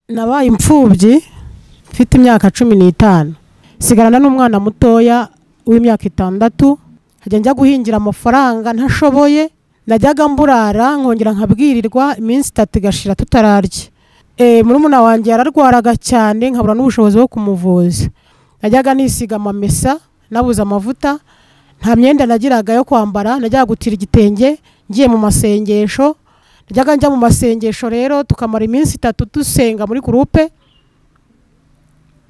nabaye imfubyi mfite imyaka 15 sigarana n'umwana mutoya w'imyaka 6 hajya njya guhingira amafaranga ntashoboye najyaga mburara nkongera nkabwirirwa iminsi 3 gashira tutararye murumuna wanjye yararwaraga cyane nkabura n'ubushobozi bwo kumuvuza najyaga nisiga amamesa nabuze amavuta nta myenda nagiraga yo kwambara najyaga gutira igitenge ngiye mu masengesho najyaga njya mu masengesho rero tukamara iminsi 3 dusenga muri groupe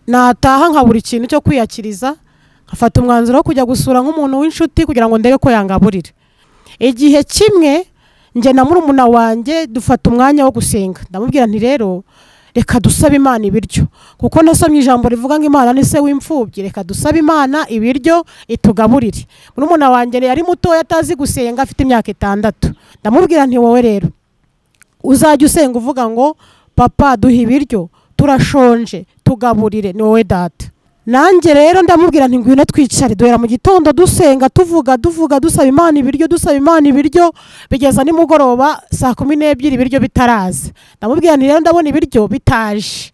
nataha nkabura ikintu cyo kwiyakiriza nkafata umwanzuro wo kujya gusura nk'umuntu w'inshuti kugira ngo ndebe ko yangaburira igihe kimwe nje na murumuna wanjye dufata umwanya wo gusenga ndamubwira nti rero reka dusabe Imana ibiryo kuko nasomye ijambo rivuga ngo Imana ni se w'imfubyi reka dusabe Imana ibiryo itugaburire murumuna wanjye yari muto yatazi gusenga afite imyaka 6 ndamubwira nti wowe rero uzajya usenga uvuga ngo papa duha ibiryo turashonje tugaburire ni wowe data nanjye rero ndamubwira nti ngwino twicare duhera mu gitondo dusenga tuvuga dusaba Imana ibiryo bigeza nimugoroba saa 12 ibiryo bitaraza ndamubwira nti rero ndabona ibiryo bitaje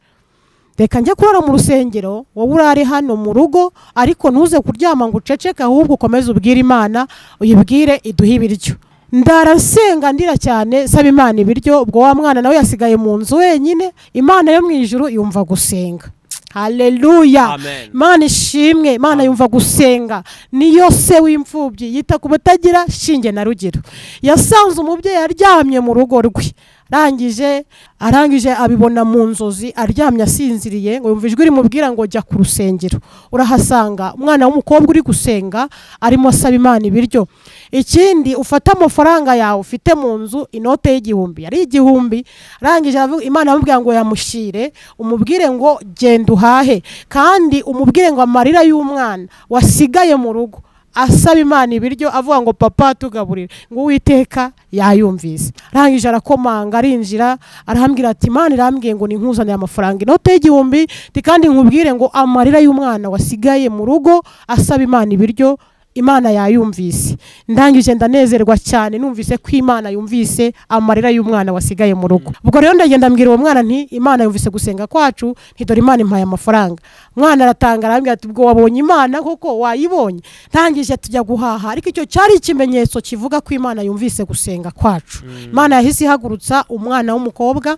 reka njye kurara mu rusengero wowe urare hano mu rugo ariko ntuze kuryama ngo uceceke ahubwo ukomeze ubwire Imana uyibwire iduhe ibiryo ndarasenga ndira cyane saba Imana ibiryo ubwo wa mwana nawe yasigaye mu nzu wenyine Imana yo mu ijuru yumva gusenga. Haleluya. Imana ishimwe Imana yumva gusenga niyo se w'imfubyi yita ku batagira shinge na rugero yasanze umubyeyi aryamye mu rugo rwe arangije abibona mu nzozi aryamye asinziriye ngo yumva ijwi rimubwira ngo jya ku rusengero urahasanga umwana w'umukobwa uri gusenga arimo asaba Imana ibiryo ikindi ufata amafaranga yawe ufite mu nzu inote y'igihumbi yari igihumbi arangije Imana amubwira ngo yamushire umubwire ngo genda uhahe kandi umubwire ngo amarira y'umwana wasigaye mu rugo asaba Imana ibiryo avuga ngo papa tugaburire ngo Uwiteka yayumvise arangije arakomanga arinjira arahambira ati Imana irambwiye ngo ninkuzanire amafaranga inote y'igihumbi kandi nkubwire ngo amarira y'umwana wasigaye mu rugo asaba Imana ibiryo Imana yayumvise ndangije ndanezerwa cyane numvise ko Imana yumvise amarira y'umwana wasigaye mu rugo ubwo rero ndagenda mbwira uwo mwana nti Imana yumvise gusenga kwacu ntidore Imana impaye amafaranga mwana aratangara arambwira ati ubwo wabonye Imana koko wayibonye ndangije tujya guhaha ariko icyo cyari ikimenyetso kivuga ko Imana yumvise gusenga kwacu Imana yahise ihagurutsa umwana w'umukobwa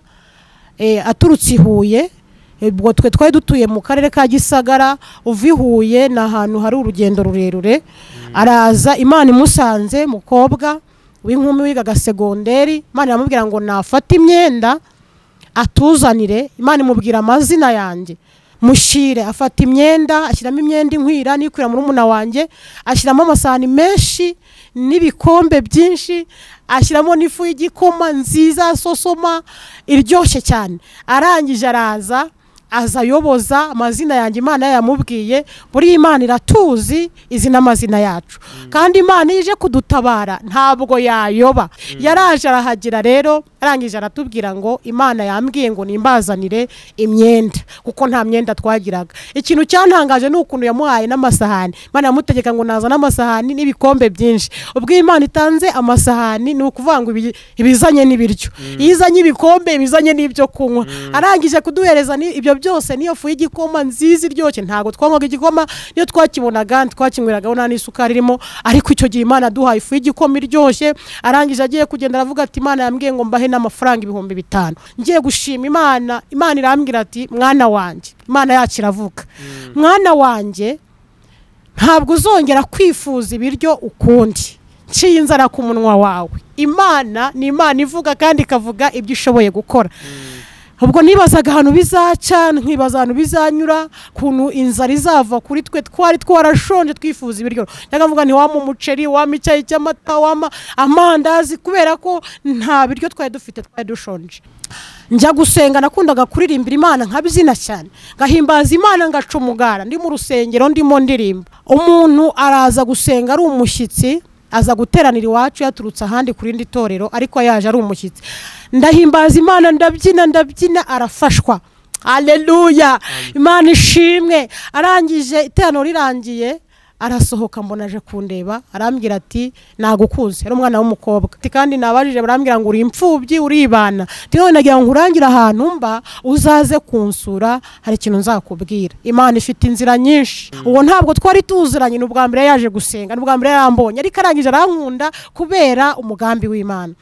aturutse Huye ubwo twe twari dutuye mu karere ka Gisagara uvihuye na ahantu hari urugendo rurerure araza Imana imusanze mukobwa w'inkumi wigaga segonderi Imana yamubwira ngo nafata imyenda atuzanire Imana imubwira amazina yanjye mushire afata imyenda ashyiramo imyenda inkwira nikwira muri umuna wanjye ashyiramo amasahani menshi n'ibikombe byinshi ashyiramo n'ifu y'igikoma nziza sosoma iryoshye cyane arangije araza azayoboza amazina yanjye Imana yamubwiye buri Imana iratuzi izina amazina yacu kandi Imana ije kudutabara ntabwo yayoba yaraje arahagira rero arangije aratubwira ngo Imana yambwiye ngo nimbazanire imyenda kuko nta myenda twagiraga ikintu cyantangaje n'ukuntu yamuhaye n'amasahani Imana yamutegeka ngo nazana amasahani n'ibikombe byinshi ubwo Imana itanze amasahani ni ukuvuga ngo ibizanye n'ibiryo izanye ibikombe ibizanye n'ibyo kunywa arangije kuduhereza ibyo byose niyo fu y'igikoma nziza iryoshye ntago twanywaga igikoma niyo twakibonaga twakinyweraga nta n'isukari irimo ariko icyo gihe Imana duhaye ifu y'igikoma iryoshye arangije agiye kugenda aravuga ati Imana yambwiye ngo mbahe n'amafaranga 5,000 ngiye gushima Imana irambwira ati mwana wanjye Imana yacu iravuga mwana wanjye ntabwo uzongera kwifuza ibiryo ukundi nciye inzara ku munwa wawe Imana ni Imana ivuga kandi ikavuga ibyo ishoboye gukora ubwo nibazaga ahantu bizaca nkibaza ahantu bizanyura kuntu inzara izava kuri twe twari twarashonje twifuza ibiryo ndagavuga nti wama umuceri wama icyayi cy'amata wama amandazi kubera ko nta biryo twari dufite twari dushonje njya gusenga nakundaga kuririmbira Imana nkabizina cyane ngahimbaza Imana ngacumugara ndi mu rusengero ndimo ndirimba umuntu araza gusenga ari umushyitsi aza guteranira iwacu yaturutse ahandi kuri ndi torero ariko yaje ari umushyitsi ndahimbaza Imana ndabyina arafashwa Haleluya Imana ishimwe arangije iterano rirangiye arasohoka mbona aje kundeba arambwira ati nagukuze ari umwana w'umukobwa kandi nabajije barambwira ngo uri imfubyi uribana none nagira ngo urangira ahantu mba uzaze kunsura hari ikintu nzakubwira Imana ifite inzira nyinshi uwo ntabwo twari tuziranye n'ubwa mbere yaje gusenga n'ubwa mbere yambonye ariko arangije arankunda kubera umugambi w'Imana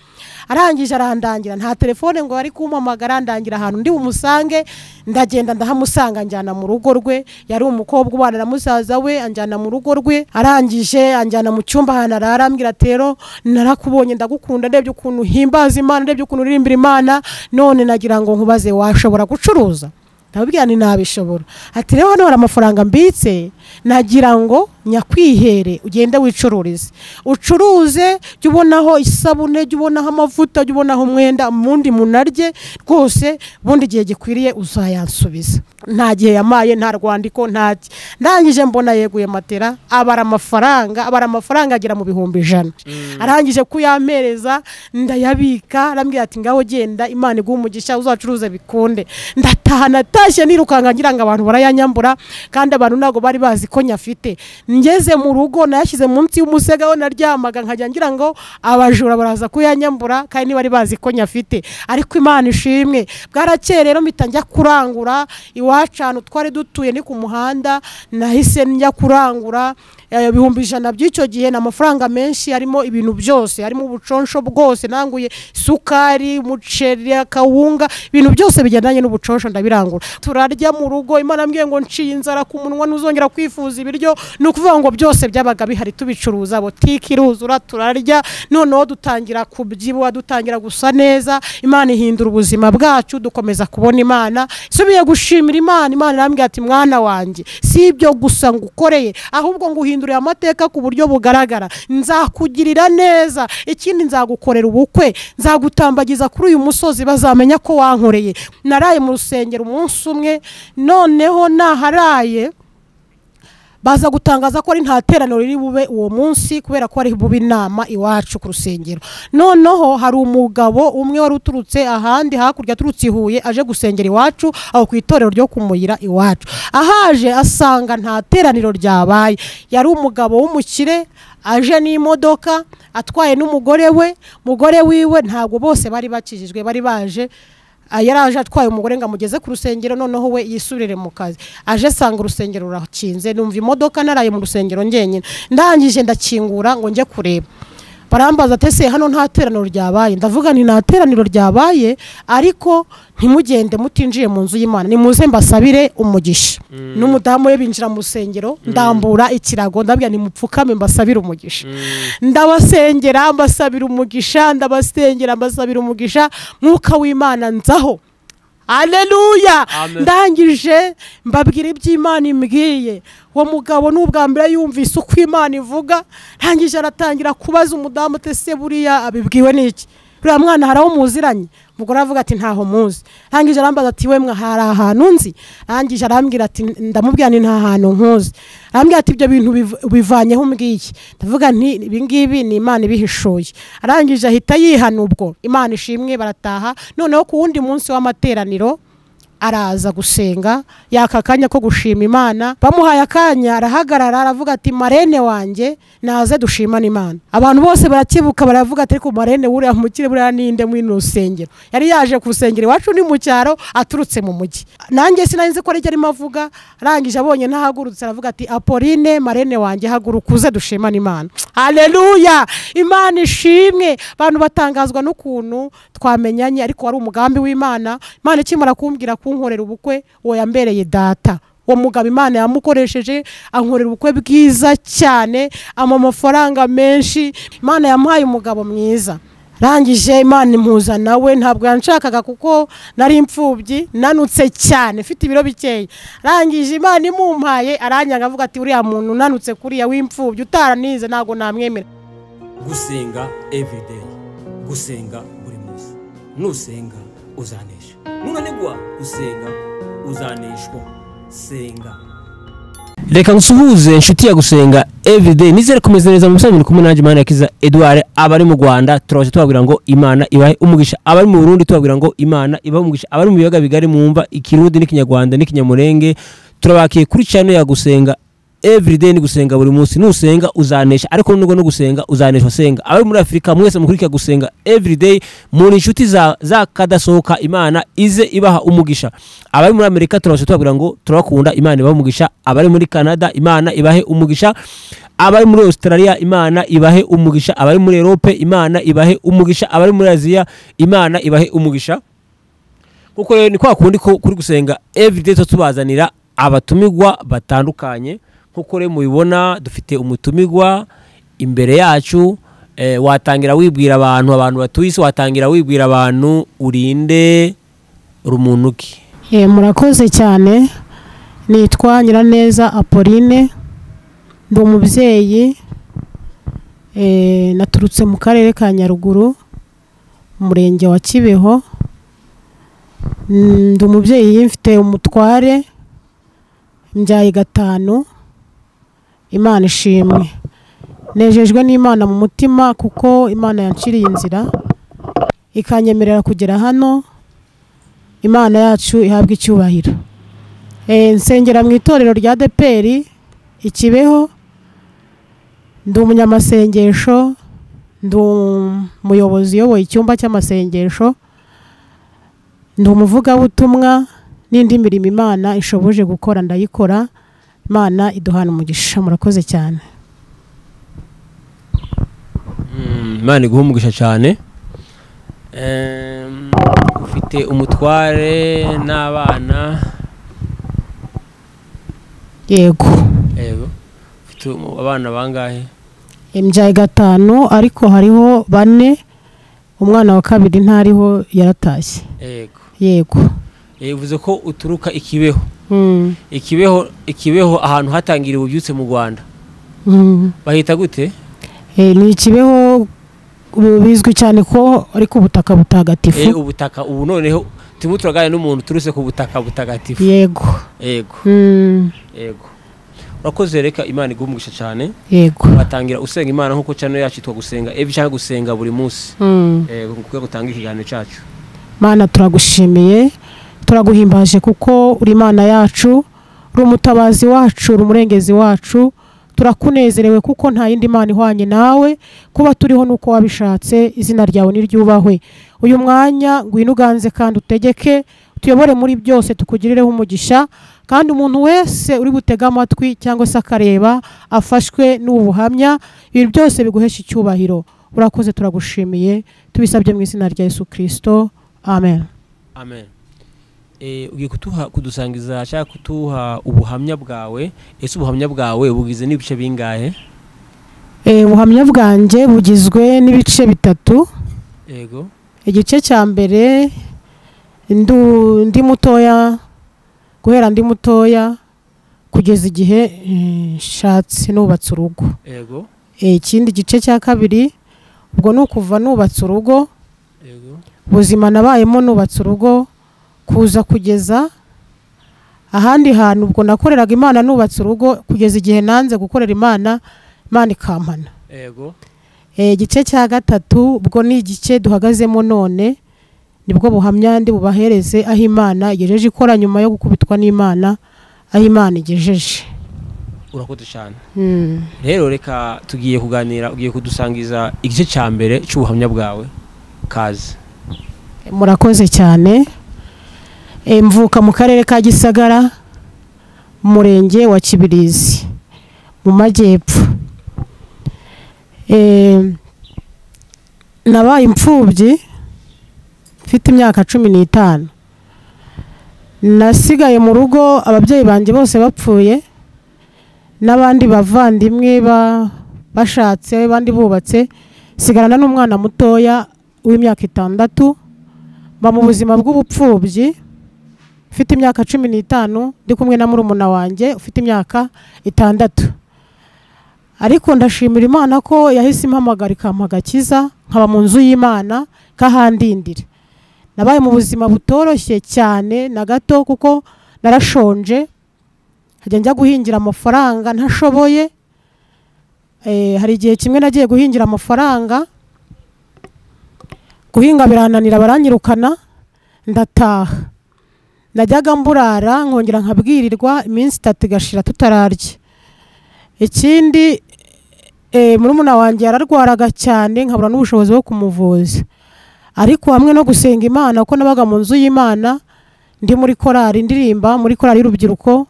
arangije arandangira nta telefone ngo ari kumpamagara ndangira ahantu ndi umusange ndagenda ndahamusanga njyana mu rugo rwe yari umukobwa ubana na musaza we anjyana mu rugo rwe arangije anjyana mu cyumba ahantu arambwira rero narakubonye ndagukunda ndebye ukuntu himbaza Imana ndebye ukuntu uririmbira Imana none nagira ngo nkubaze washobora gucuruza ndababwira ni nabishobora ati rero hano hari amafaranga mbitse nagira ngo nyakwihere ugende wicururize ucuruze jya ubonaho isabune jya ubonaho amavuta jya ubonaho umwenda mundi munarye rwose bundi gihe gikwiriye uzayansubiza nta gihe yamaye nta rwandiko ntaki ndangije mbona yeguye matera abara amafaranga agera mu 100,000 arangije kuyampereza ndayabika arambwira ati ngaho genda Imana iguha umugisha uzacuruza bikunde ndataha natashye nirukanga ngira ngo abantu barayanyambura kandi abantu nago bari bazi ko nyafite ngeze mu rugo nayashyize munsi y'umusega aho naryamaga nkajya ngira ngo abajura baraza kuyanyambura kandi niba bari bazi ko nyafite ariko Imana ishimwe bwarakeye rero mpita njya kurangura iwacana twari dutuye ni ku muhanda nahise njya kurangura 100,000 by'icyo gihe n'amafaranga menshi harimo ibintu byose harimo ubuconsho bwose nanguye sukari umuceri akawunga ibintu byose bigendanye n'ubuconsho ndabirangura turarya mu rugo Imana ambwiye ngo nciye inzara ku munwa ntuzongera kwifuza ibiryo nukuvuga ngo byose byabaga bihari tubicuruza botiki iruzura turarya noneho dutangira kubyibuha dutangira gusa neza Imana ihindura ubuzima bwacu dukomeza kubona Imana subiye gushimira Imana irambwira ati mwana wanjye si ibyo gusa ngukoreye ahubwo nguhindura amateka ku buryo bugaragara nzakugirira neza ikindi nzagukorera ubukwe nzagutambagiza kuri uyu musozi bazamenya ko wankoreye naraye mu rusengero umunsi umwe noneho naharaye baza gutangaza ko ari nta teraniro riri bube uwo munsi kubera ko ari bube inama iwacu ku rusengero noneho hari umugabo umwe wari uturutse ahandi hakurya turutse Huye aje gusengera iwacu aho ku itorero ryo kumuyira iwacu ahaje asanga nta teraniro ryabaye yari umugabo w'umukire aje n'imodoka atwaye n'umugore wiwe ntabwo bose bari bakijijwe bari baje yaraje atwaye umugore ngo amugeze ku rusengero noneho we yisubirire mu kazi aje sanga urusengero rurakinze numva imodoka naraye mu rusengero ngenyine ndangije ndakingura ngo nje kureba barambaza tese hano nta teraniro ryabaye ndavuga ni nta teraniro ryabaye ariko ntimugende mutinjiye mu nzu y'Imana nimuze mbasabire umugisha n'umudamu we binjira mu rusengero ndambura ikirago ndabwira ni mupfukame mbasabire umugisha ndabasengera mbasabira umugisha mbasabira umugisha mwuka w'Imana nzaho Haleluya ndangije mbabwira iby'Imana imbwiye wo mugabo n'ubwa mbere yumvise uko Imana ivuga ndangije aratangira kubaza umudamu tese buriya abibwiwe n'iki buriya mwana haraho muziranye mugore avuga ati ntaho muzi ndangije arambaza ati we mwa hari ahantu nzi ndangije arambwira ati ndamubwira ni nta hantu nkuzi arambwira ati ibyo bintu bivanyeho umbwiye ndavuga nti ibingibi ni Imana ibihishoye arangije ahita yihana ubwo Imana ishimwe barataha noneho ku wundi munsi w'amateraniro araza gusenga yakakanya ko gushima Imana bamuhaye akanya arahagarara aravuga ati marene wanjye naze dushimana Imana abantu bose barakibuka baravuga ati ariko marene uriya mukire buriya ninde mu rusengero yari yaje kusengera iwacu ni mu cyaro aturutse mu mujyi nanjye sinarinze ko ari arimo avuga arangije abonye ntahagurutse aravuga ati Apolline marene wanjye haguruka uze dushimana Imana Haleluya Imana ishimwe abantu batangazwa n'ukuntu twamenyanye ariko wari umugambi w'Imana Imana ikimara kumbwira kunkorera ubukwe uwo yambereye data uwo mugabo Imana yamukoresheje ankorera ubukwe bwiza cyane amafaranga menshi Imana yamuhaye umugabo mwiza rangije Imana impuza nawe ntabwo yanshakaga kuko nari imfubyi nanutse cyane mfite ibiro bikeye rangije Imana imumpaye aranyanga avuga ati uriya muntu nanutse kuriya w'imfubyi utaranize ntago namwemera gusenga everyday gusenga buri munsi nusenga uzanesha nunanigwa gusenga uzaneshwa senga reka nsuhuze inshuti ya gusenga everyday nizere kumeze neza mu musanyi kumwe nanje Imana yakiza Edouard abari mu Rwanda turaje twabwira ngo Imana ibahe umugisha abari mu Burundi twabwira ngo Imana ibahe umugisha abari mu biyaga bigari mwumva ikirundi n'ikinyarwanda n'ikinyamurenge turabakiye kuri channel ya gusenga everyday ni gusenga buri munsi nusenga uzanesha ariko nubwo no gusenga uzanesha senga abari muri Afrika mwese mukurikira gusenga everyday muri inshuti za kadasohoka Imana ize ibaha umugisha abari muri Amerika turabasha tubabwira ngo turabakunda Imana ibaha umugisha abari muri Canada Imana ibahe umugisha abari muri Australia Imana ibahe umugisha abari muri Europe Imana ibahe umugisha abari muri Aziya Imana ibahe umugisha kuko rero ni kwa kundi ko kuri gusenga everyday tubazanira abatumigwa batandukanye nkuko rero mubibona dufite umutumigwa imbere yacu watangira wibwira abantu batuyise watangira wibwira abantu urinde rumunuki murakoze cyane nitwa Nyiraneza Apolline ndi umubyeyi naturutse mu karere ka Nyaruguru umurenge wa Kibeho ndi umubyeyi mfite umutware mbyaye 5 Imana ishimwe nejejwe n'Imana mu mutima kuko Imana yanciriye inzira ikanyemerera kugera hano Imana yacu ihabwa icyubahiro nsengera mu itorero rya ADEPR Ikibeho ndi umunyamasengesho ndi umuyobozi uyoboye icyumba cy'amasengesho ndi umuvugabutumwa n'indi mirimo Imana ishoboje gukora ndayikora Imana iduhana umugisha murakoze cyane Imana iguha umugisha cyane ufite umutware n'abana yego ufite abana bangahe mbyaye 5 ariko hariho 4 umwana wa kabiri ntariho yaratashye yego uvuze ko uturuka Ikibeho Ikibeho ahantu hatangiriwe ubyutse mu Rwanda bahita gute ni Ikibeho bizwi cyane ko ariko ubutaka butagatifu ubutaka ubu noneho timu turagane n'umuntu turuse ku butaka butagatifu yego urakoze reka Imana igumugisha cyane yego batangira usenga Imana nkuko cyane yacitwa gusenga cyangwa gusenga buri munsi kuko gutanga ikiganiro cyacu Mana turagushimiye turaguhimbaje kuko uri Imana yacu uri umutabazi wacu uri umurengezi wacu turakunezerewe kuko nta yindi Mana ihwanye nawe kuba turiho nuko wabishatse izina ryawe niryubahwe uyu mwanya ngwino uganze kandi utegeke tuyobore muri byose tukugirireho umugisha kandi umuntu wese uri butega amatwi cyangwa se akareba afashwe n'ubuhamya ibintu byose biguhesha icyubahiro urakoze turagushimiye tubisabye mu izina rya Yesu Kristo amen ugiye kudusangiza cyangwa kutuha ubuhamya bwawe ese ubuhamya bwawe bugize n'ibice bingahe ubuhamya bwanjye bugizwe n'ibice 3 yego igice cya mbere ndi mutoya guhera ndi mutoya kugeza igihe nshatse nubatse urugo yego ikindi gice cya kabiri ubwo nukuva nubatse urugo yego ubuzima nabayemo nubatse urugo kuza kugeza ahandi hantu ubwo nakoreraga Imana nubatse urugo kugeza igihe nanze gukorera Imana ikampana yego igice cya gatatu ubwo ni igice duhagazemo none nibwo buhamya ndi bubahereze aho Imana igejeje ikora nyuma yo gukubitwa n'Imana aho Imana igejeje urakoze cyane rero reka tugiye kuganira ugiye kudusangiza igice cya mbere cy'ubuhamya bwawe kaze murakoze cyane mvuka mu karere ka Gisagara murenge wa Kibirizi mu majyepfo nabaye imfubyi mfite imyaka 15 nasigaye mu rugo ababyeyi banjye bose bapfuye n'abandi bavandimwe bashatse abandi bubatse sigarana n'umwana mutoya w'imyaka 6 ba mu buzima bw'ubupfubyi ufite imyaka 15 ndi kumwe na murumuna wanjye ufite imyaka 6 ariko ndashimira Imana ko yahise impamagara ikampagakiza nkaba mu nzu y'Imana kahandindira nabaye mu buzima butoroshye cyane na gato kuko narashonje hajya njya guhingira amafaranga ntashoboye hari igihe kimwe nagiye guhingira amafaranga guhinga birananira baranyirukana ndataha najyaga mburara nkongera nkabwirirwa iminsi 3 igashira tutararya ikindi murumuna wanjye yararwaraga cyane nkabura n'ubushobozi bwo kumuvuza, ariko hamwe no gusenga Imana ko nabaga mu nzu y'Imana ndi muri korali ndirimba muri korali y'urubyiruko,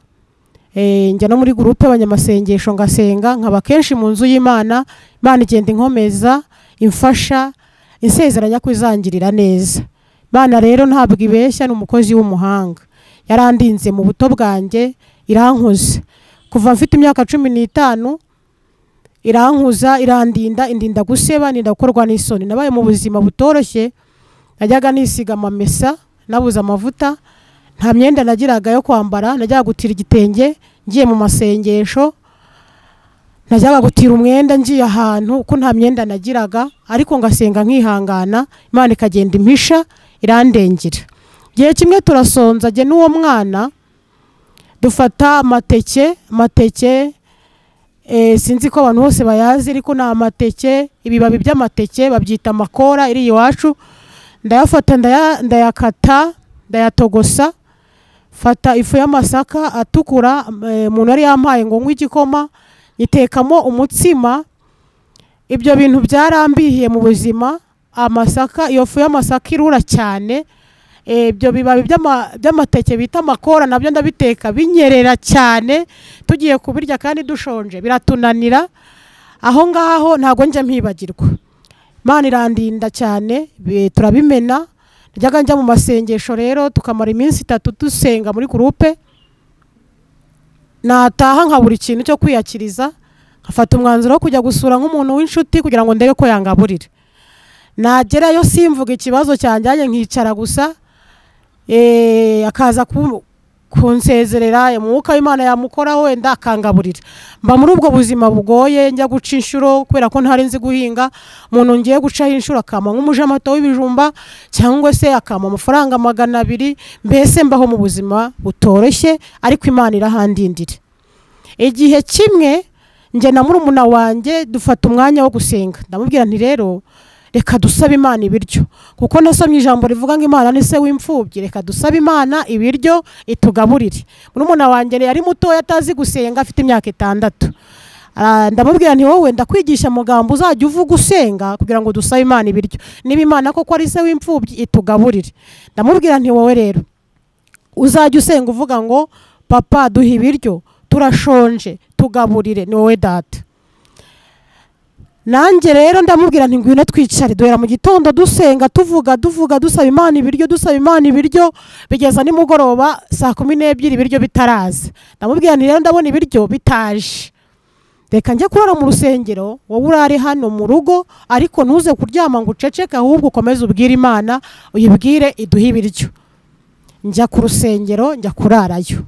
njya no muri groupe abanyamasengesho ngasenga, nkaba kenshi mu nzu y'Imana, Imana igenda inkomeza imfasha insezeranya kwizangirira neza. Imana rero ntabwo ibeshya, ni umukozi w'umuhanga, yarandinze mu buto bwanjye, irankuza kuva mfite imyaka 15, irankuza indinda guseba, ndinda gukorwa n'isoni. Nabaye mu buzima butoroshye, najyaga nisiga amamesa, nabuze amavuta, nta myenda nagiraga yo kwambara, najyaga gutira igitenge ngiye mu masengesho, najyaga gutira umwenda ngiye ahantu ko nta myenda nagiraga, ariko ngasenga nkihangana, Imana ikagenda impisha irandengera. Gihe kimwe turasonza je n'uwo mwana, dufata amateke sinzi ko abantu bose bayazi, ariko na amateke, ibibabi by'amateke babyita amakora iri iwacu, ndayafata ndayakata ndayatogosa, fata ifu y'amasaka atukura, umuntu yari yampaye ngo nkwe igikoma, nyitekamo umutsima. Ibyo bintu byarambihiye mu buzima, amasaka, iyo fu y'amasaka irura cyane, ibyo bibabi by'amateke bita amakora nabyo ndabiteka binyerera cyane, tugiye kubirya kandi dushonje biratunanira, aho ngaho ntago njya mpibagirwa. Imana irandinda cyane, turabimena. Najyaga njya mu masengesho rero tukamara iminsi 3 dusenga muri groupe, nataha nkabura ikintu cyo kwiyakiriza, nkafata umwanzuro wo kujya gusura nk'umuntu w'inshuti kugira ngo ndebe ko yangaburira. Nagerayo simvuga ikibazo cyanjye, nkicara gusa, akaza kunsezerera, umwuka w'Imana yamukoraho wenda akangaburira. Mba muri ubwo buzima bugoye, njya guca inshuro kubera ko ntari nzi guhinga, umuntu ngiye gucaho inshuro akama nk'umujamato w'ibijumba cyangwa se akama amafaranga 200, mbese mbaho mu buzima butoroshye, ariko Imana irahandindira. Igihe kimwe nje na murumuna wanjye dufata umwanya wo gusenga, ndamubwira nti rero reka dusabe Imana ibiryo, kuko nasomye ijambo rivuga ngo Imana ni se w'imfubyi, reka dusabe Imana ibiryo itugaburire. Murumuna wanjye yari muto yatazi gusenga, afite imyaka 6. Ndamubwira nti wowe ndakwigisha amagambo uzajya uvuga usenga kugira ngo dusabe Imana ibiryo, niba Imana koko ari se w'imfubyi itugaburire. Ndamubwira nti wowe rero uzajya usenga uvuga ngo papa duha ibiryo, turashonje, tugaburire, ni wowe data. Nanjye rero ndamubwira nti ngwino twicare, duhera mu gitondo dusenga tuvuga dusaba Imana ibiryo, bigeza nimugoroba saa 12 ibiryo bitaraza. Ndamubwira nti rero ndabona ibiryo bitaje, reka njye kurara mu rusengero, wowe urare hano mu rugo, ariko ntuze kuryama ngo uceceke, ahubwo ukomeze ubwire Imana, uyibwire iduhe ibiryo. Njya ku rusengero, njya kurarayo,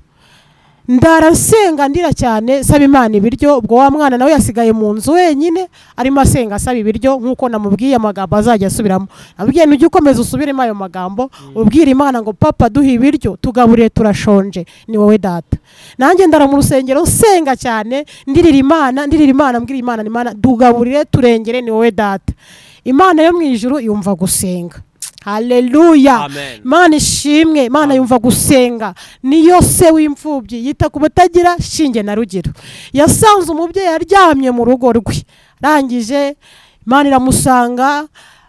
ndarasenga ndira cyane saba Imana ibiryo. Ubwo wa mwana nawe yasigaye mu nzu wenyine arimo asenga asaba ibiryo, nkuko namubwiye amagambo azajya asubiramo. Nabwiye ujye ukomeza usubiremo ayo magambo, ubwira Imana ngo papa duhe ibiryo, tugaburire, turashonje, ni wowe data. Nanjye ndara mu rusengero senga cyane, ndirira Imana, mbwira Imana, Imana dugaburire, turengere, ni wowe data. Imana yo mu ijuru yumva gusenga. Haleluya. Imana ishimwe, Imana yumva gusenga. Niyo se w'imfubyi, yita ku batagira shinge na rugero. Yasanze umubyeyi aryamye mu rugo rwe, arangije Imana iramusanga,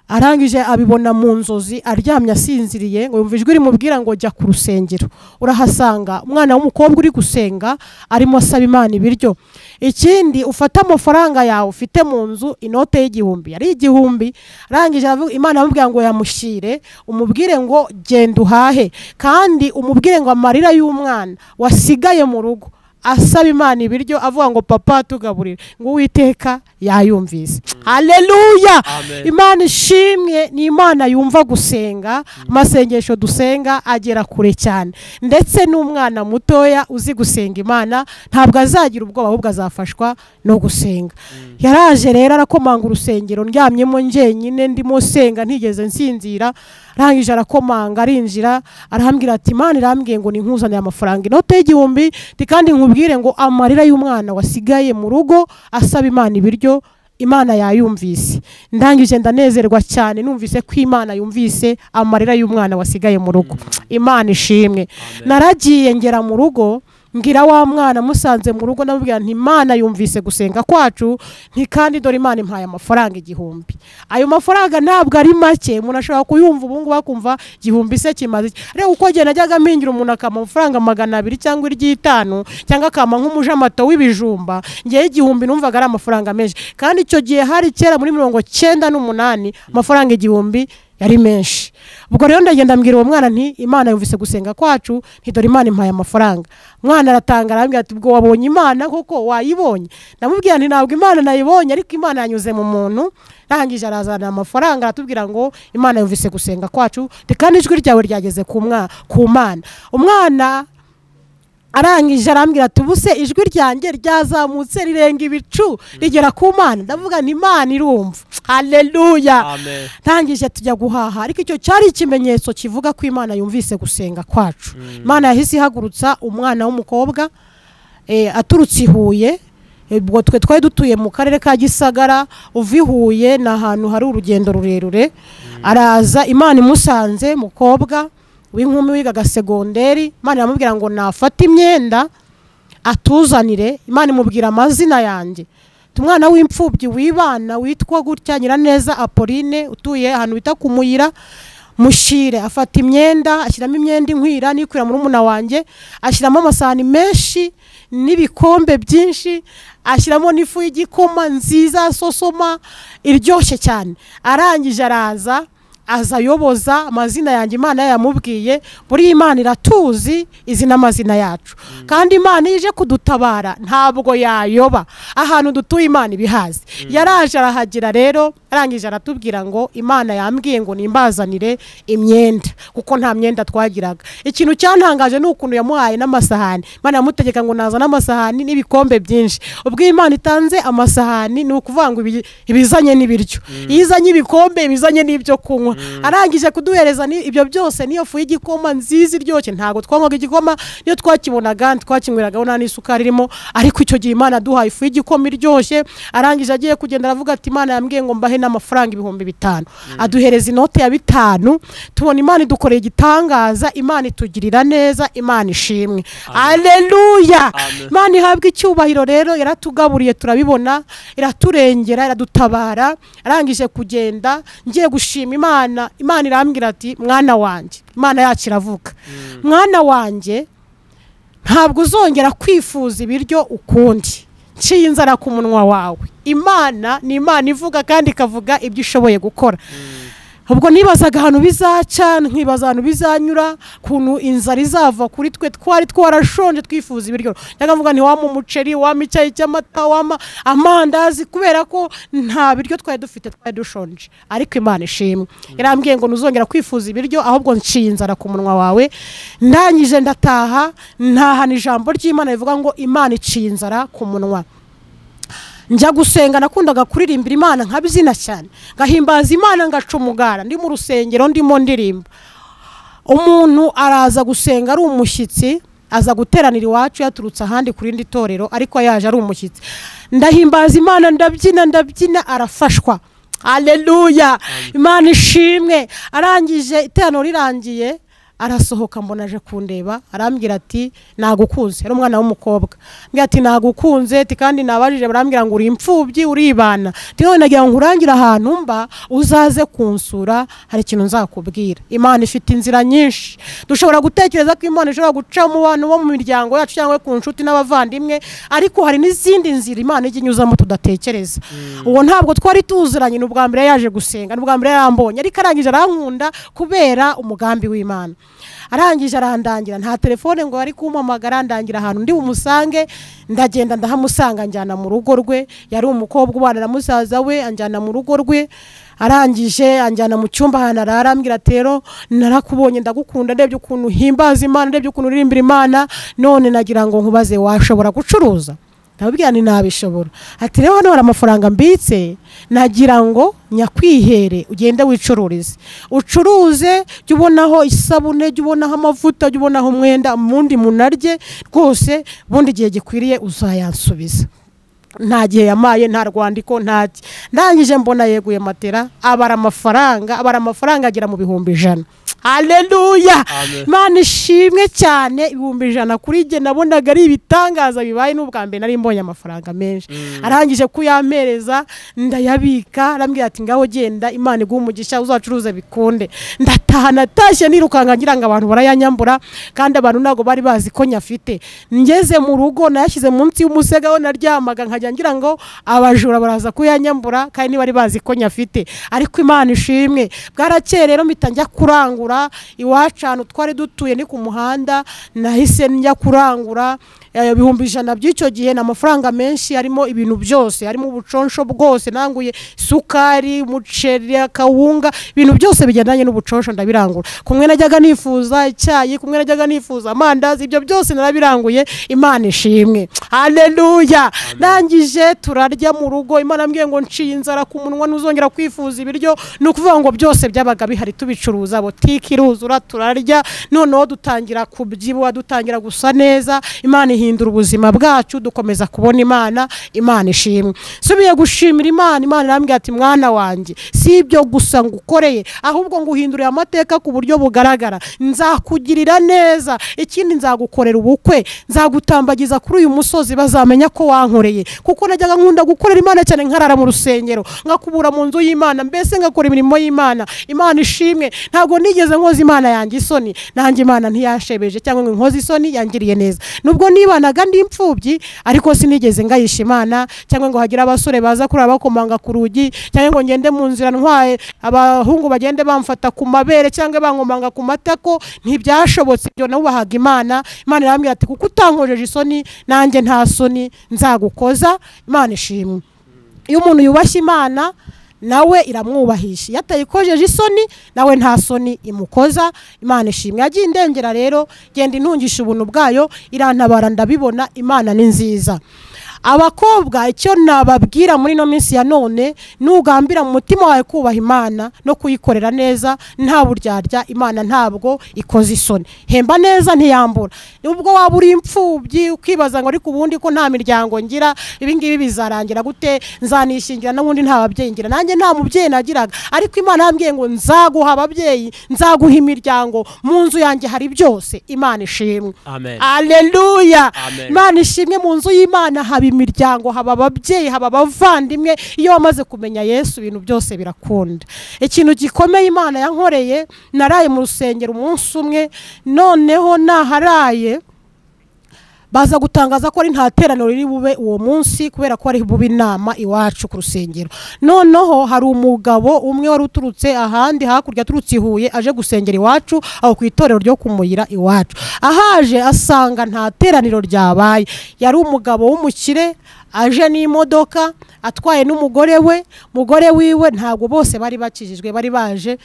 arangije abibona mu nzozi, aryamye asinziriye, ngo yumva ijwi rimubwira ngo jya ku rusengero. Urahasanga umwana w'umukobwa uri gusenga arimo asaba Imana ibiryo. Ikindi, ufata amafaranga yawe ufite mu nzu, inote y'igihumbi, yari igihumbi, arangije Imana amubwira ngo yamushire, umubwire ngo genda uhahe, kandi umubwire ngo amarira y'umwana wasigaye mu rugo asaba Imana ibiryo, avuga ngo papa tugaburire, ngo Uwiteka yayumvise. Haleluya. Imana ishimwe, ni Imana yumva gusenga. Amasengesho dusenga agera kure cyane, ndetse n'umwana mutoya uzi gusenga Imana ntabwo azagira ubwoba, ahubwo azafashwa no gusenga. Yaraje rero arakomanga urusengero, ndyamyemo njyenyine ndimo senga, ntigeze nsinzira. Arangije arakomanga, arinjira, arahambira ati Imana irambwiye ngo ninkuzanire amafaranga inote y'igihumbi, kandi nkubwire ngo amarira y'umwana wasigaye mu rugo asaba Imana ibiryo, Imana yayumvise. Ndangije ndanezerwa cyane, numvise ko Imana yumvise amarira y'umwana wasigaye mu rugo. Imana ishimwe. Naragiye ngera mu rugo, ngira wa mwana musanze mu rugo ndamubwira nti Imana yumvise gusenga kwacu, nti kandi dore Imana impaye amafaranga 1000. Ayo mafaranga ntabwo ari make, umuntu ashobora kuyumva ubu ngubu akumva 1000 se kimaze. Rero uko gihe najyaga mpingira umuntu akama amafaranga 200 cyangwa 500 cyangwa akama nk'umujamato w'ibijumba, ngiye 1000 numvaga ari amafaranga menshi, kandi icyo gihe hari kera muri 98 amafaranga 1000 yari menshi. Ubwo rero ndagenda mbwira uwo mwana nti Imana yumvise gusenga kwacu, nti dore Imana impaye amafaranga. Mwana aratangara arambwira ati ubwo wabonye Imana koko? Wayibonye? Ndamubwira nti ntabwo Imana nayibonye, ariko Imana yanyuze mu muntu. Rangije arazana amafaranga aratubwira ngo Imana yumvise gusenga kwacu, kandi ijwi ryawe ryageze ku Mana. Umwana arangije arambwira ati ubuse ijwi ryanjye ryazamutse rirenga ibicu rigera ku Mana. Ndavuga nti Imana irumva. Haleluya. Amen. Tangije tujya guhaha, ariko icyo cyari ikimenyetso kivuga ko Imana yumvise gusenga kwacu. Imana yahise ihagurutsa umwana w'umukobwa aturutse i Huye. Ubwo twe twari dutuye mu karere ka Gisagara, uva i Huye ni ahantu hari urugendo rurerure. Araza, Imana imusanze, mukobwa w'inkumi wigaga segonderi. Imana iramubwira ngo nafata imyenda atuzanire. Imana imubwira amazina yanjye, umwana w'imfubyi wibana witwa gutya Nyiraneza Apolline, utuye ahantu bita ku Muyira Mushire. Afata imyenda, ashyiramo imyenda inkwira n'ikwira muri umuna wanjye, ashyiramo amasahani menshi n'ibikombe byinshi, ashyiramo n'ifu y'igikoma nziza sosoma iryoshye cyane. Arangije araza, aza yoboza amazina yanjye Imana yamubwiye. Buri Imana iratuzi izi n'amazina yacu, kandi Imana ije kudutabara ntabwo yayoba. Ahantu dutuye Imana ibihazi. Yaraje arahagira rero, arangije aratubwira ngo Imana yambwiye ngo nimbazanire imyenda, kuko nta myenda twagiraga. Ikintu cyantangaje ni ukuntu yamuhaye n'amasahani. Imana yamutegeka ngo nazana amasahani n'ibikombe byinshi. Ubwo Imana itanze amasahani ni ukuvuga ngo ibizanye n'ibiryo, izanye ibikombe ibizanye n'ibyo kunywa. Arangije kuduhereza ibyo byose, niyo fu y'igikoma nziza iryoshye. Ntago twanywaga igikoma, niyo twakibonaga twakinyweraga nta n'isukari irimo, ariko icyo gihe Imana duhaye ifu y'igikoma iryoshye. Arangije agiye kugenda aravuga ati Imana yambwiye ngo mbahe n'amafaranga 5,000. Aduhereza inote ya 5. Tubona Imana idukoreye igitangaza, Imana itugirira neza, Imana ishimwe. Haleluya. Imana ihabwa icyubahiro. Rero yaratugaburiye turabibona, iraturengera, iradutabara. Arangije kugenda ngiye gushima Imana irambwira ati mwana wanjye, Imana yacu iravuga, mwana wanjye ntabwo uzongera kwifuza ibiryo ukundi, nciye inzara ku munwa wawe. Imana ni Imana ivuga kandi ikavuga ibyo ishoboye gukora. Ubwo nibazaga ahantu bizaca, nkibaza ahantu bizanyura, kuntu inzara izava kuri twe twari twarashonje twifuza ibiryo. Ndagavuga nti wama umuceri, wama icyayi cy'amata, wama amandazi, kubera ko nta biryo twari dufite, twari dushonje. Ariko Imana ishimwe, yarambwiye ngo ntuzongera kwifuza ibiryo, ahubwo nciye inzara ku munwa wawe. Ndangije ndataha, ntahana ijambo ry'Imana rivuga ngo Imana iciye inzara ku munwa. Njya gusenga, nakundaga kuririmbira Imana nkabyina cyane, ngahimbaza Imana ngacumugara, ndi mu rusengero ndimo ndirimba. Umuntu araza gusenga ari umushyitsi, aza guteranira iwacu yaturutse ahandi kuri indi torero, ariko yaje ari umushyitsi. Ndahimbaza Imana, ndabyina, arafashwa. Haleluya. Imana ishimwe. Arangije iteraniro rirangiye, arasohoka, mbona aje kundeba, arambwira ati nagukunze. Ari umwana w'umukobwa. Ambwira ati nagukunze, kandi nabajije barambwira ngo uri imfubyi uribana. None nagira ngo nkurangira ahantu mba uzaze kunsura, hari ikintu nzakubwira. Imana ifite inzira nyinshi. Dushobora gutekereza ko Imana ishobora guca mu bantu bo mu miryango yacu cyangwa ku nshuti n'abavandimwe, ariko hari n'izindi nzira Imana ijya inyuzamo tudatekereza. Uwo ntabwo twari tuziranye, n'ubwa mbere yaje gusenga, n'ubwa mbere yarambonye, ariko arangije arankunda kubera umugambi w'Imana. Arangije arandangira, nta telefone ngo ari kumpamagara, ndangira ahantu ndi bumusange. Ndagenda ndahamusanga, njyana mu rugo rwe. Yari umukobwa ubana na musaza we, anjyana mu rugo rwe. Arangije anjyana mu cyumba ahantu arara, ambwira ati rero narakubonye, ndagukunda, ndebye ukuntu himbaza Imana, ndebye ukuntu uririmbira Imana, none nagira ngo nkubaze washobora gucuruza? Ndababwira nti nabishobora. Ati rero hano hari amafaranga mbitse, nagira ngo nyakwihere ugende wicururize, ucuruze, jya ubonaho isabune, jya ubonaho amavuta, jya ubonaho umwenda, mundi munarye rwose, bundi gihe gikwiriye uzayansubiza. Nta gihe yamaye, nta rwandiko, ntaki. Ndangije mbona yeguye matera, abara amafaranga agera mu 100,000. haleluya. Amen. Imana ishimwe cyane. 100 kuri jye nabonaga ari ibitangaza bibaye, n'ubwa mbere nari mbonye amafaranga menshi. Arangije kuyampereza ndayabika, arambwira ati ngaho genda, Imana iguha umugisha uzacuruza bikunde. Ndataha, natashye nirukanga ngira ngo abantu barayanyambura, kandi abantu ntago bari bazi ko nyafite. Ngeze mu rugo nayashyize munsi y'umusega aho naryamaga, nkajya ngira ngo abajura baraza kuyanyambura, kandi ntibari bazi ko nyafite. Ariko Imana ishimwe, bwarakeye rero mpita njya kurangura iwacu ahantu twari dutuye ni ku muhanda. Nahise njya kurangura 100 by'icyo gihe, n'amafaranga menshi, harimo ibintu byose, harimo ubuconsho bwose, nanguye sukari, umuceri, akawunga, ibintu byose bigendanye n'ubuconsho ndabirangura. Kumwe najyaga nifuza icyayi, kumwe najyaga nifuza amandazi, ibyo byose narabiranguye. Imana ishimwe, haleluya. Nangije turarya mu rugo, Imana ambwiye ngo nciye inzara ku munwa ntuzongera kwifuza ibiryo. Ni ukuvuga ngo byose byabaga bihari tubicuruza, botiki iruzura, turarya, noneho dutangira kubyibuha, dutangira gusa neza. Imana ihindura ubuzima bwacu, dukomeza kubona Imana. Imana ishimwe. Subiye gushimira Imana, Imana irambwira ati mwana wanjye, si ibyo gusa ngukoreye, ahubwo nguhinduriye amateka ku buryo bugaragara. Nzakugirira neza, ikindi nzagukorera ubukwe, nzagutambagiza kuri uyu musozi, bazamenya ko wankoreye. Kuko najyaga nkunda gukorera Imana cyane, nkarara mu rusengero, ngakubura mu nzu y'Imana, mbese ngakora imirimo y'Imana. Imana ishimwe, ntabwo nigeze nkoza Imana yanjye isoni, nanjye Imana ntiyashebeje cyangwa ngo nkoze isoni, yangiriye neza. Nubwo nibanaga ndi imfubyi, ariko sinigeze ngayisha Imana, cyangwa ngo hagira abasore baza kuraba bakomanga ku rugi, cyangwa ngo ngende mu nzira ntwaye abahungu bagende bamfata ku mabere cyangwa bankomanga ku matako. Ntibyashobotse ibyo, nabubahaga Imana. Imana irambwira ati kuko utankojeje isoni, nanjye nta soni nzagukoza. Imana ishimwe. Iyo umuntu yubashye Imana, nawe iramwubahisha. Yatayikojeje isoni, nawe nta soni imukoza. Imana ishimwe. Yagiye indengera rero, genda intungisha ubuntu bwayo, irantabara ndabibona. Imana ni nziza. Abakobwa, icyo nababwira muri no minsi ya none, nugambira mu mutima wawe kubaha Imana no kuyikorera neza, nta buryarya, Imana ntabwo ikoze isoni. Hemba neza ntiyambura. Ubwo waba uri imfubyi ukibaza ngo ariko ubundi ko nta miryango ngira, ibi ngibi bizarangira gute, nzanishingira n'ubundi nta babyeyi ngira. Nanjye nta mubyeyi nagiraga, ariko Imana yambwiye ngo nzaguha ababyeyi, nzaguha imiryango, mu nzu yanjye hari byose. Imana ishimwe. Amen. Haleluya. Amen. Imana ishimwe. Mu nzu y'Imana haba imiryango, haba ababyeyi, haba abavandimwe. Iyo wamaze kumenya Yesu, ibintu byose birakunda. Ikintu gikomeye Imana yankoreye, naraye mu rusengero umunsi umwe, noneho naharaye baza gutangaza ko ari nta teraniro riri bube uwo munsi, kubera ko ari bube inama iwacu ku rusengero. Noneho hari umugabo umwe wari uturutse ahandi hakurya, aturutse i Huye, aje gusengera iwacu aho ku itorero ryo kumuyira iwacu. Ahaje asanga nta teraniro ryabaye. Yari umugabo w'umukire, aje n'imodoka, atwaye n'umugore we. Mugore wiwe ntabwo bose bari bakijijwe, bari baje,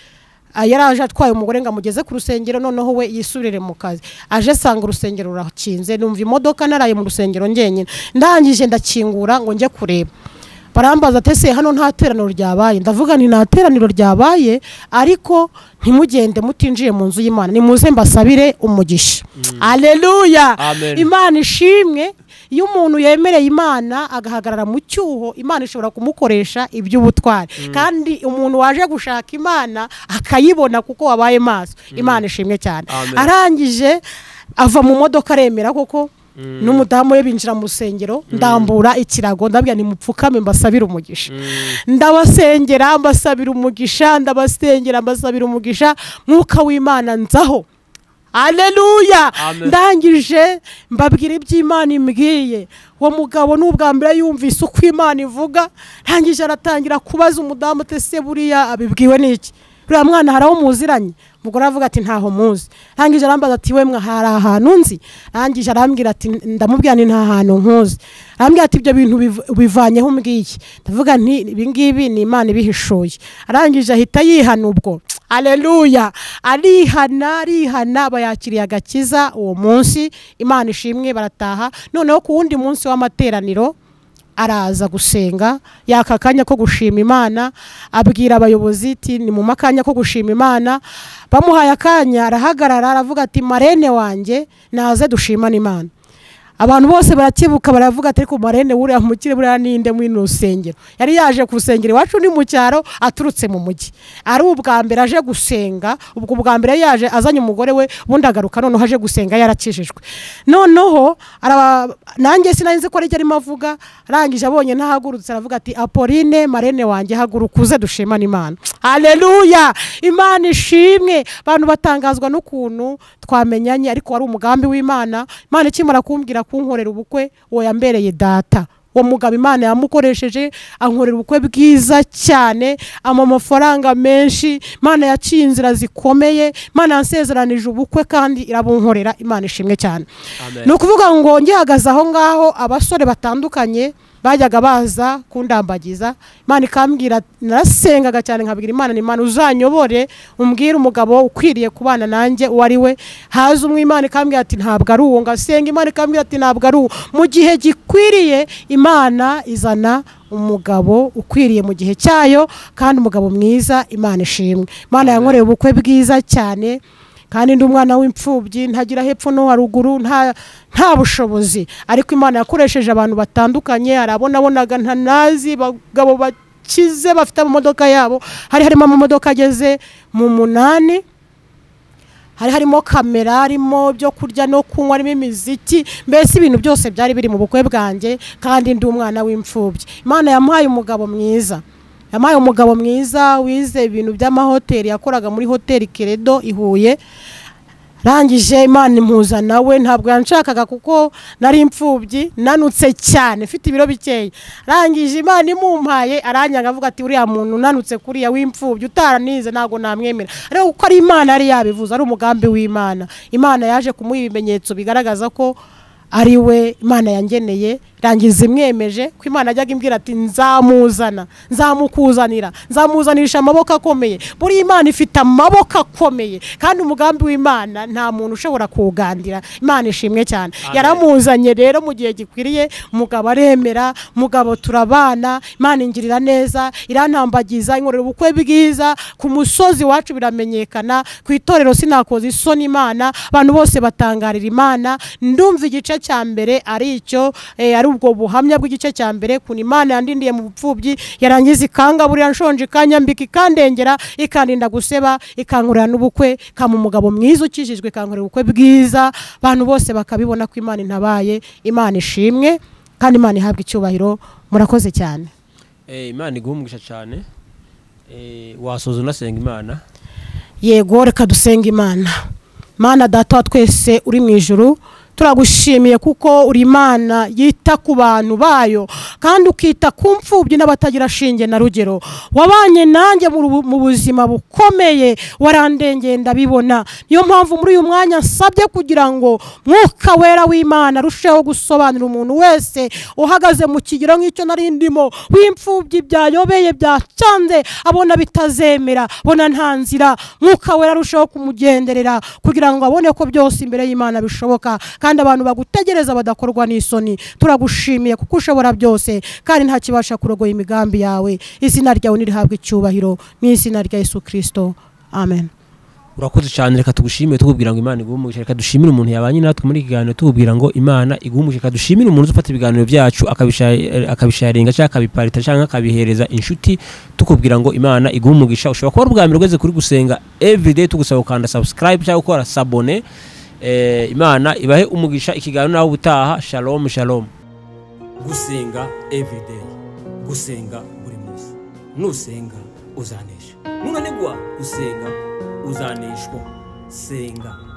yaraje atwaye umugore ngo amugeze ku rusengero, noneho we yisubirire mu kazi. Aje sanga urusengero rurakinze, numva imodoka, naraye mu rusengero ngenyine. Ndangije ndakingura ngo njye kureba. Barambaza ati ese hano nta teraniro ryabaye? Ndavuga nti nta teraniro ryabaye, ariko ntimugende mutinjiye mu nzu y'Imana, nimuze mbasabire umugisha. Haleluya. Imana ishimwe. Iyo umuntu yemereye Imana agahagarara mu cyuho, Imana ishobora kumukoresha iby'ubutwari. Kandi umuntu waje gushaka Imana akayibona kuko wabaye maso. Imana ishimwe cyane. Arangije ava mu modoka aremera koko, n'umudamu we binjira mu rusengero. Ndambura ikirago, ndabwira ni mupfukame mbasabira umugisha. Ndabasengera mbasabira umugisha, ndabasengera mbasabira umugisha, mwuka w'Imana nzaho. Haleluya. Ndangije mbabwira iby'Imana imbwiye. Uwo mugabo n'ubwa mbere yumvise uko Imana ivuga, ndangije aratangira kubaza umudamu ati se buriya abibwiwe n'iki? Uriya mwana haraho muziranye? Umugore avuga ati ntaho muzi. Ndangije arambaza ati we mwa hari ahantu nzi? Ndangije arambwira ati ndamubwira ni nta hantu nkuzi. Arambwira ati ibyo bintu bivanyeho umbwiye. Ndavuga nti ibi ngibi ni Imana ibihishuye. Arangije ahita yihana ubwo. Haleluya. Arihana bayakiriye agakiza uwo munsi. Imana ishimwe, barataha. Noneho ku wundi munsi w'amateraniro araza gusenga, yakakanya ko gushima Imana, abwira abayobozi ati ni mu makanya ko gushima Imana. Bamuhaye akanya, arahagarara aravuga ati marene wanjye naze dushimana Imana. abantu bose barakibuka baravuga ati ariko Marene buriya mukire buriya ninde muri rusengero. Yari yaje kusengera iwacu ni mu cyaro aturutse mu mujyi, ari ubwa mbere aje gusenga. Ubwo ubwa mbere yaje azanye umugore we, bundi agaruka noneho aje gusenga yarakijijwe. Noneho nanjye sinanzi ko ari arimo avuga, arangije abonye ntahagurutse aravuga ati Apolline Marene wanjye haguruka uze dushimane Imana. Haleluya, Imana ishimwe. Abantu batangazwa n'ukuntu twamenyanye, ariko wari umugambi w'Imana. Imana ikimara kumbwira kunkorera ubukwe, uwo yambereye data. Uwo mugabo Imana yamukoresheje ankorera ubukwe bwiza cyane, amafaranga menshi. Imana yaciye inzira zikomeye, Imana yansezeranije ubukwe kandi irabunkorera. Imana ishimwe cyane. Ni ukuvuga ngo ngihagaze aho ngaho abasore batandukanye bajyaga baza kundambagiza. Imana ikambwira, narasengaga cyane nkabwira Imana, ni Imana uzanyobore umbwire umugabo ukwiriye kubana nanjye uwo ari we. Haza umwe Imana ikambwira ati ntabwo ari uwo, ngasenga Imana ikambwira ati ntabwo ari uwo. Mu gihe gikwiriye Imana izana umugabo ukwiriye mu gihe cyayo, kandi umugabo mwiza. Imana ishimwe. Imana yankoreye ubukwe bwiza cyane, kandi ndi umwana w'imfubyi, ntagira hepfo no haruguru, nta bushobozi, ariko Imana yakoresheje abantu batandukanye. Arabonabonaga ntanazi bagabo bakize bafite amamodoka yabo. Hari harimo amamodoka ageze mu 8, hari harimo kamera, harimo byo kurya no kunywa, harimo imiziki, mbese ibintu byose byari biri mu bukwe bwanjye, kandi ndi umwana w'imfubyi. Imana yamuhaye umugabo mwiza, yamuhaye umugabo mwiza wize ibintu by'amahoteli, yakoraga muri hoteli Keredo i Huye. Rangije Imana impuza nawe, ntabwo yanshakaga kuko nari imfubyi, nanutse cyane, mfite ibiro bikeya. Rangije Imana imumpaye, aranyanga avuga ati uriya muntu nanutse kuriya w'imfubyi utaranize ntago namwemera. Ariko kuko ari Imana yari yabivuze, ari umugambi w'Imana. Imana yaje kumuha ibimenyetso bigaragaza ko ari we Imana yangeneye. Rangiza imwemeje ko Imana ajyaga imbwira ati nzamuzana, nzamukuzanira, nzamuzanirisha amaboko akomeye. Buri Imana ifite amaboko akomeye, kandi umugambi w'Imana nta muntu ushobora kuwugandira. Imana ishimwe cyane. Yaramuzanye rero mu gihe gikwiriye, umugabo aremera, mugabo turabana. Imana ingirira neza, irantambagiza, inkorera ubukwe bwiza. Ku musozi wacu biramenyekana, ku itorero sinakoze isoni Imana, abantu bose batangarira Imana. Ndumva igice cya mbere ari icyo, ari ubwo buhamya bw'igice cya mbere, kuntu Imana yandindiye mu bupfubyi, yarangiza ikangaburira nshonje, ikanyambika, ikandengera, ikandinda guseba, ikankorera n'ubukwe, kama umugabo mwiza ukijijwe, ikankorera ubukwe bwiza. Abantu bose bakabibona ko Imana intabaye. Imana ishimwe, kandi Imana ihabwa icyubahiro. Murakoze cyane. Imana iguhumugisha cyane. Wasoza unasenga Imana? Yego, reka dusenga Imana. Mana data wa twese uri mu ijuru, turagushimiye kuko uri Imana yita ku bantu bayo, kandi ukita ku mfubyi n'abatagira shinge na rugero. Wabanye nanjye mu buzima bukomeye, warandengeye ndabibona. Niyo mpamvu muri uyu mwanya nsabye kugira ngo Mwuka Wera w'Imana arusheho gusobanurira umuntu wese uhagaze mu kigero nk'icyo nari ndimo, w'imfubyi byayobeye, byacanze, abona bitazemera, abona nta nzira. Mwuka Wera arusheho kumugenderera kugira ngo abone ko byose imbere y'Imana bishoboka, kandi abantu bagutegereza badakorwa n'isoni. Turagushimiye kuko ushobora byose, kandi nta kibasha kurogoya imigambi yawe. Izina ryawe nirihabwe icyubahiro mu izina rya Yesu Kristo, amen. Urakoze cyane. Reka tugushimire tukubwira ngo Imana iguhumugishe. Reka dushimire umuntu yabanye natwe muri kiganiro tukubwira ngo Imana iguhumugishe. Reka dushimire umuntu ufata ibiganiro byacu akabisharinga cyangwa akabiparita cyangwa akabihereza inshuti, tukubwira ngo Imana iguhumugisha. Ushobora kuba ubwa mbere ugeze kuri Gusenga Everyday, tugusaba ukanda subscribe cyangwa ukora s'abonner. Imana ibahe umugisha. Ikiganiro naho ubutaha. Shalom shalom. Gusenga Everyday, gusenga buri munsi. Nusenga uzanesha, nunanigwa gusenga uzaneshwa. Senga.